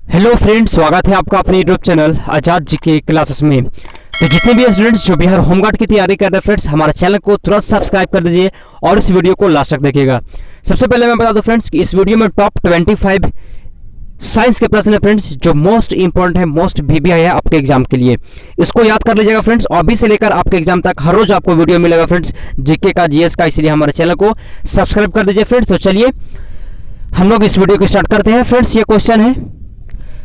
Hello friends, स्वागत है आपका अपने यूट्यूब चैनल आजाद जी के क्लासेस में। तो जितने भी स्टूडेंट्स जो बिहार होमगार्ड की तैयारी कर रहे हैं फ्रेंड्स, हमारे चैनल को तुरंत सब्सक्राइब कर दीजिए और इस वीडियो को लास्ट तक देखिएगा। सबसे पहले मैं बता दूं फ्रेंड्स कि इस वीडियो में टॉप 25 साइंस के प्रश्न है फ्रेंड्स, जो मोस्ट इंपॉर्टेंट है, मोस्ट वीवीआई है आपके एग्जाम के लिए। इसको याद कर लीजिएगा फ्रेंड्स। अभी से लेकर आपके एग्जाम तक हर रोज आपको वीडियो मिलेगा फ्रेंड्स, जीके का, जीएस का, इसलिए हमारे चैनल को सब्सक्राइब कर दीजिए फ्रेंड्स। तो चलिए हम लोग इस वीडियो को स्टार्ट करते हैं फ्रेंड्स। ये क्वेश्चन है,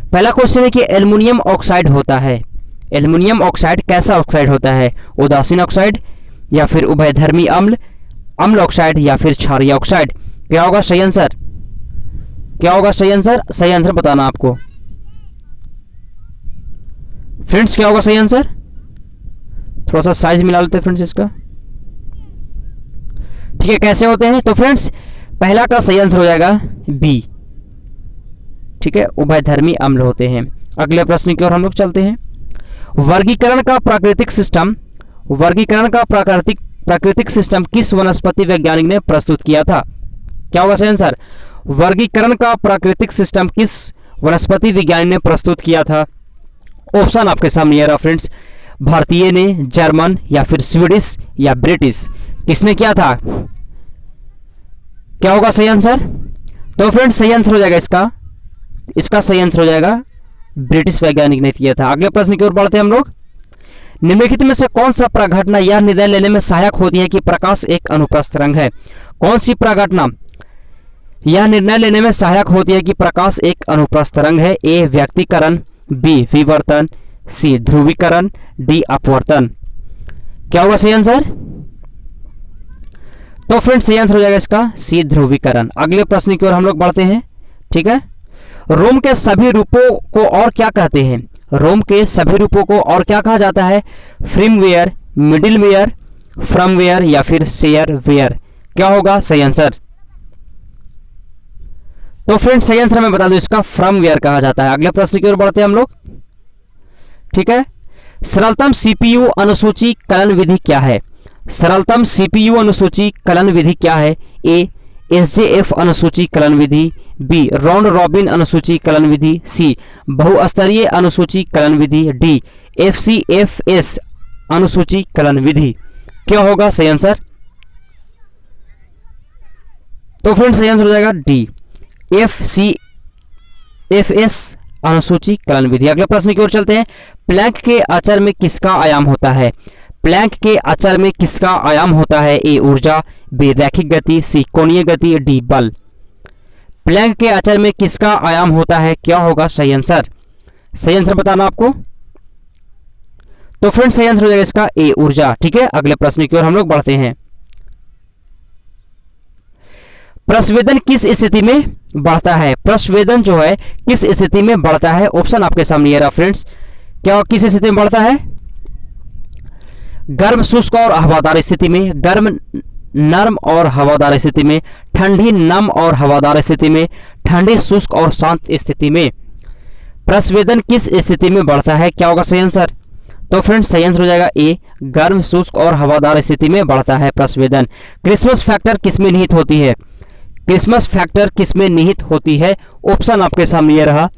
पहला क्वेश्चन है कि एल्युमिनियम ऑक्साइड होता है, एल्युमिनियम ऑक्साइड कैसा ऑक्साइड होता है? उदासीन ऑक्साइड या फिर उभयधर्मी अम्ल, अम्ल ऑक्साइड या फिर क्षारीय ऑक्साइड? क्या होगा सही आंसर? क्या होगा सही आंसर? सही आंसर बताना आपको फ्रेंड्स। क्या होगा सही आंसर? थोड़ा सा साइज मिला लेते हैं फ्रेंड्स इसका। ठीक है, कैसे होते हैं? तो फ्रेंड्स पहला का सही आंसर हो जाएगा बी। ठीक है, उभयधर्मी अम्ल होते हैं। अगले प्रश्न की ओर हम लोग चलते हैं। वर्गीकरण का प्राकृतिक सिस्टम, वर्गीकरण का प्राकृतिक सिस्टम किस वनस्पति वैज्ञानिक ने प्रस्तुत किया था? क्या होगा सही आंसर? वर्गीकरण का प्राकृतिक सिस्टम किस वनस्पति विज्ञानी ने प्रस्तुत किया था? ऑप्शन आपके सामने आ रहा फ्रेंड्स। भारतीय ने, जर्मन या फिर स्वीडिश या ब्रिटिश? किसने किया था? क्या होगा सही आंसर? तो फ्रेंड्स सही आंसर हो जाएगा इसका सही आंसर हो जाएगा ब्रिटिश वैज्ञानिक ने किया था। अगले प्रश्न की ओर बढ़ते हैं हम लोग। निम्नलिखित में से कौन सा प्रघटना यह निर्णय लेने में सहायक होती है कि प्रकाश एक अनुप्रस्थ रंग है? कौन सी प्रघटना यह निर्णय लेने में सहायक होती है कि प्रकाश एक अनुप्रस्थ रंग है? ए व्यक्तीकरण, बी विवर्तन, सी ध्रुवीकरण, डी अपवर्तन? क्या होगा सही आंसर? तो फ्रेंड्स सही आंसर हो जाएगा इसका सी ध्रुवीकरण। अगले प्रश्न की ओर हम लोग बढ़ते हैं। ठीक है, रोम के सभी रूपों को और क्या कहते हैं? रोम के सभी रूपों को और क्या कहा जाता है? फ्रीमवेयर, मिडिलवेयर, फ्रमवेयर या फिर शेयरवेयर? क्या होगा सही आंसर? तो फ्रेंड्स सही आंसर मैं बता दूं, इसका फ्रमवेयर कहा जाता है। अगले प्रश्न की ओर बढ़ते हैं हम लोग। ठीक है, सरलतम सीपीयू अनुसूची कलन विधि क्या है? सरलतम सीपीयू अनुसूची कलन विधि क्या है? ए एसजेएफ अनुसूची kiln Vidhi, be round robin अनुसूची कलन विधि, सी बहुस्तरीय अनुसूची कलन विधि, डी एफसीएफएस अनुसूची कलन विधि? क्या होगा सही आंसर? तो फ्रेंड्स सही आंसर हो जाएगा डी एफसीएफएस अनुसूची कलन विधि। अगले प्रश्न की ओर चलते हैं। प्लैंक के अचर में किसका आयाम होता है? प्लैंक के अचर में किसका आयाम होता है? ए ऊर्जा, बी रैखिक गति, सी कोणीय गति, डी बल? प्लैंक के अचर में किसका आयाम होता है? क्या होगा सही आंसर? सही आंसर बताना आपको। तो फ्रेंड्स सही आंसर हो जाएगा इसका ए ऊर्जा। ठीक है, अगले प्रश्न की ओर हम लोग बढ़ते हैं। प्रस्वेदन किस स्थिति में बढ़ता है? प्रस्वेदन जो है किस स्थिति में बढ़ता है? ऑप्शन आपके सामने आ रहा फ्रेंड्स। क्या किस स्थिति में बढ़ता है? गर्म, शुष्क और हवादार स्थिति में, गर्म, नर्म और हवादार स्थिति में, ठंडी, नम और हवादार स्थिति में, ठंडी, शुष्क और शांत स्थिति में? प्रस्वेदन किस स्थिति में बढ़ता है? क्या होगा सही आंसर? तो फ्रेंड्स सही आंसर हो जाएगा ए गर्म, शुष्क और हवादार स्थिति में बढ़ता है प्रस्वेदन। क्रिसमस फैक्टर किसमें निहित होती है? क्रिसमस फैक्टर किसमें निहित होती है? ऑप्शन आपके सामने ये रहा।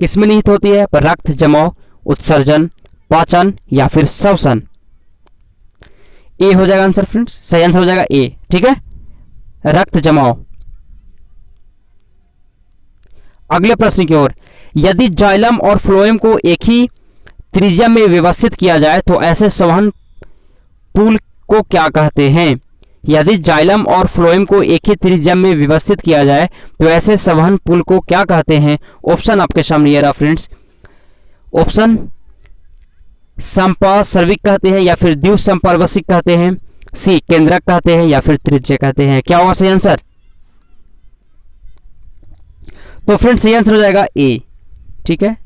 किसमें निहित होती है? रक्त जमाव, उत्सर्जन, पाचन या फिर श्वसन? ए हो जाएगा आंसर फ्रेंड्स। सही आंसर हो जाएगा ए। ठीक है, रक्त जमाव। अगले प्रश्न की ओर। यदि जाइलम और फ्लोएम को एक ही त्रिज्या में व्यवस्थित किया जाए तो ऐसे संवहन पुल को क्या कहते हैं? यदि जाइलम और फ्लोएम को एक ही त्रिज्या में व्यवस्थित किया जाए तो ऐसे संवहन पुल को क्या कहते हैं? ऑप्शन आपके सामने ये रहा फ्रेंड्स। ऑप्शन संपार्श्विक कहते हैं या फिर द्विसंपार्श्विक कहते हैं, सी केंद्रक कहते हैं या फिर त्रिज्य कहते हैं? क्या होगा सही आंसर? तो फ्रेंड्स सही आंसर हो जाएगा ए। ठीक है,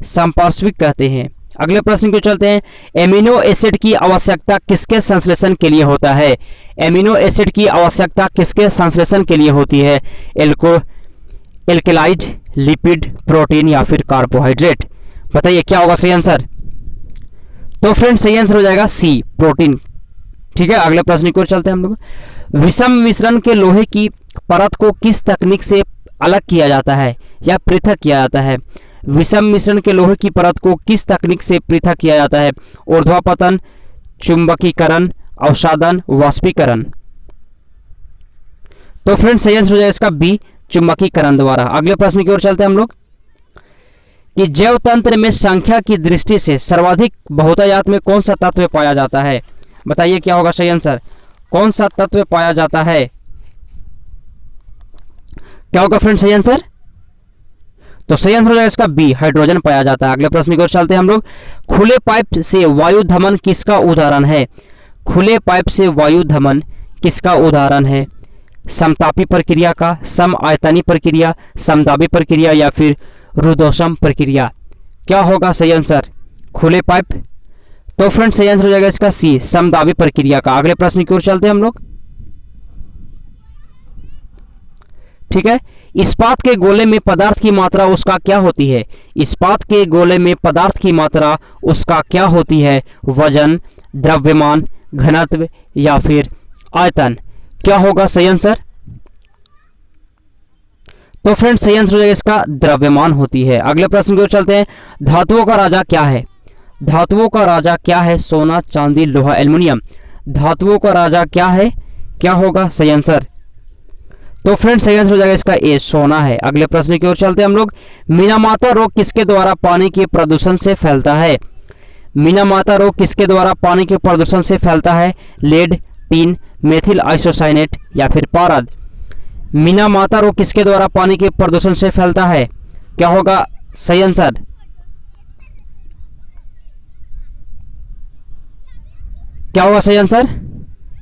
संपार्श्विक कहते हैं। अगले प्रश्न को चलते हैं। एमिनो एसिड की आवश्यकता किसके संश्लेषण के लिए होता है? एमिनो एसिड की आवश्यकता किसके संश्लेषण के लिए होती है? एल्केलाइड, लिपिड, प्रोटीन या फिर कार्बोहाइड्रेट? बताइए क्या होगा सही आंसर? तो फ्रेंड्स सही आंसर हो जाएगा सी प्रोटीन। ठीक है, अगले प्रश्न की ओर चलते हैं हम लोग। विषम मिश्रण के लोहे की परत को किस तकनीक से अलग किया जाता है? या पृथक किया जाता है? विषम मिश्रण के लोहे की परत को किस तकनीक से पृथक किया जाता है? ऊर्ध्वापतन, चुंबकीकरण, अवसादन, वाष्पीकरण। तो फ्रेंड्स सही आंसर हो जाएगा इसका बी, चुंबकीकरण द्वारा। अगले प्रश्न की ओर चलते हैं हम लोग कि जैव तंत्र में संख्या की दृष्टि से सर्वाधिक बहुतायत में कौन सा तत्व पाया जाता है? बताइए क्या होगा सही आंसर, कौन सा तत्व पाया जाता है? क्या होगा फ्रेंड्स सही आंसर? तो सही आंसर हो जाएगा इसका बी, हाइड्रोजन पाया जाता है। अगले प्रश्न की ओर चलते हैं हम लोग। खुले पाइप से वायु धमन किसका उदाहरण है? खुले पाइप से वायु धमन किसका उदाहरण है? समतापी प्रक्रिया का, सम आयतनी प्रक्रिया, समदाबी प्रक्रिया या फिर रुदोषम प्रक्रिया? क्या होगा सही आंसर, खुले पाइप? तो फ्रेंड्स सही आंसर हो जाएगा इसका सी, समदाबी प्रक्रिया का। अगले प्रश्न की ओर चलते हैं हम लोग। ठीक है, इस्पात के गोले में पदार्थ की मात्रा उसका क्या होती है? इस्पात के गोले में पदार्थ की मात्रा उसका क्या होती है? वजन, द्रव्यमान, घनत्व या फिर आयतन? क्या होगा सही आंसर? तो फ्रेंड्स सही आंसर हो जाएगा इसका द्रव्यमान होती है। अगले प्रश्न की ओर चलते हैं। धातुओं का राजा क्या है? धातुओं का राजा क्या है? सोना, चांदी, लोहा, एल्युमिनियम। धातुओं का राजा क्या है? क्या होगा सही आंसर? तो फ्रेंड्स सही आंसर हो जाएगा इसका ए, सोना है। अगले प्रश्न की ओर चलते हैं हम लोग। मीनामाता रोग किसके द्वारा पानी के प्रदूषण से फैलता है? मीनामाता रोग किसके द्वारा पानी के प्रदूषण से फैलता है? लेड, टीन, मेथिल आइसोसाइनेट या फिर पारद? मीनामाता रोग किसके द्वारा पानी के प्रदूषण से फैलता है? क्या होगा सही आंसर? क्या होगा सही आंसर?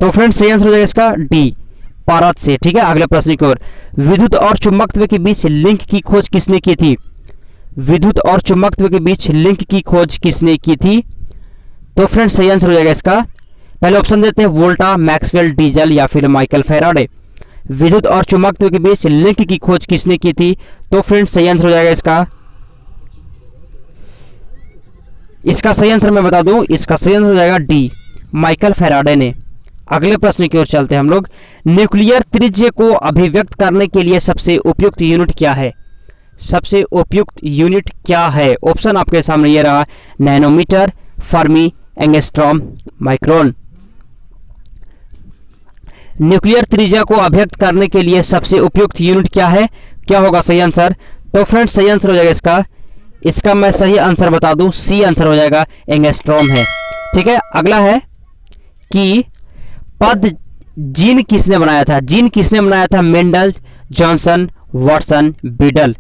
तो फ्रेंड्स सही आंसर हो जाएगा इसका डी, पारद से। ठीक है, अगले प्रश्न की ओर। विद्युत और चुंबकत्व के बीच लिंक की खोज किसने की थी? विद्युत और चुंबकत्व के बीच लिंक की खोज किसने की थी? तो फ्रेंड्स सही आंसर हो जाएगा इसका, पहले ऑप्शन देते हैं वोल्टा, मैक्सवेल, डीजल या फिर माइकल फैराडे। विद्युत और चुंबकत्व के बीच लिंक की खोज किसने की थी? तो फ्रेंड्स सही आंसर हो जाएगा इसका सही आंसर मैं बता दूं, इसका सही आंसर हो जाएगा डी, माइकल फैराडे ने। अगले प्रश्न की ओर चलते हैं हम लोग। न्यूक्लियर त्रिज्य को अभिव्यक्त करने के लिए सबसे उपयुक्त यूनिट क्या है? सबसे उपयुक्त यूनिट क्या है? ऑप्शन आपके सामने ये रहा, nanometre, fermi, angstrom, micron. Nuclear त्रिज्या को अभिव्यक्त करने के लिए सबसे उपयुक्त यूनिट क्या है? क्या होगा सही आंसर? तो फ्रेंड्स सही आंसर हो जाएगा इसका मैं सही आंसर बता दूं, सी आंसर हो जाएगा, एंगस्ट्रॉम है। ठीक है, अगला है कि पद जीन किसने बनाया था? जीन किसने बनाया था? Mendel, Johnson, Watson, beetle.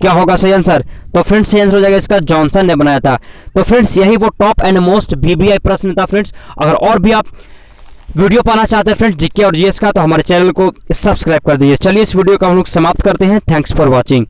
क्या होगा सही आंसर? तो फ्रेंड्स सही आंसर हो जाएगा इसका जॉनसन ने बनाया था। तो फ्रेंड्स यही वो टॉप एंड मोस्ट VBI प्रश्न था फ्रेंड्स। अगर और भी आप वीडियो पाना चाहते हैं फ्रेंड्स जीके और जीएस का, तो हमारे चैनल को सब्सक्राइब कर दीजिए। चलिए इस वीडियो का हम लोग समाप्त करते हैं। Thanks for watching.